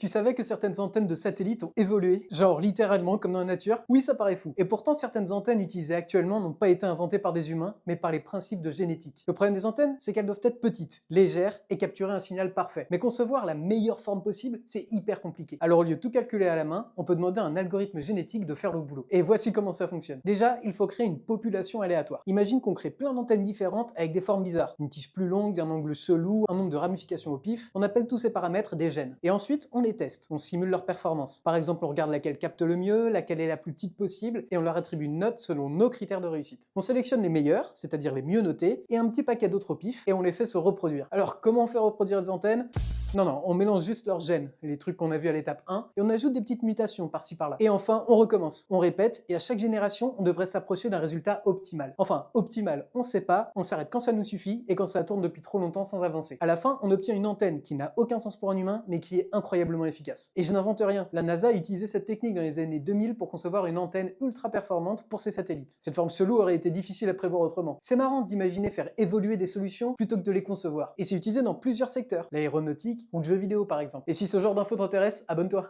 Tu savais que certaines antennes de satellites ont évolué, genre littéralement comme dans la nature? Oui, ça paraît fou. Et pourtant, certaines antennes utilisées actuellement n'ont pas été inventées par des humains, mais par les principes de génétique. Le problème des antennes, c'est qu'elles doivent être petites, légères et capturer un signal parfait. Mais concevoir la meilleure forme possible, c'est hyper compliqué. Alors au lieu de tout calculer à la main, on peut demander à un algorithme génétique de faire le boulot. Et voici comment ça fonctionne. Déjà, il faut créer une population aléatoire. Imagine qu'on crée plein d'antennes différentes avec des formes bizarres. Une tige plus longue, un angle chelou, un nombre de ramifications au pif. On appelle tous ces paramètres des gènes. Et ensuite, on les teste. On simule leur performance. Par exemple, on regarde laquelle capte le mieux, laquelle est la plus petite possible, et on leur attribue une note selon nos critères de réussite. On sélectionne les meilleurs, c'est-à-dire les mieux notés, et un petit paquet d'autres au pif, et on les fait se reproduire. Alors, comment on fait reproduire les antennes? Non, on mélange juste leurs gènes, les trucs qu'on a vus à l'étape 1, et on ajoute des petites mutations par-ci par-là. Et enfin, on recommence, on répète, et à chaque génération, on devrait s'approcher d'un résultat optimal. Enfin, optimal, on sait pas, on s'arrête quand ça nous suffit, et quand ça tourne depuis trop longtemps sans avancer. À la fin, on obtient une antenne qui n'a aucun sens pour un humain, mais qui est incroyablement efficace. Et je n'invente rien, la NASA a utilisé cette technique dans les années 2000 pour concevoir une antenne ultra performante pour ses satellites. Cette forme chelou aurait été difficile à prévoir autrement. C'est marrant d'imaginer faire évoluer des solutions plutôt que de les concevoir. Et c'est utilisé dans plusieurs secteurs, l'aéronautique ou le jeu vidéo par exemple. Et si ce genre d'infos t'intéresse, abonne-toi.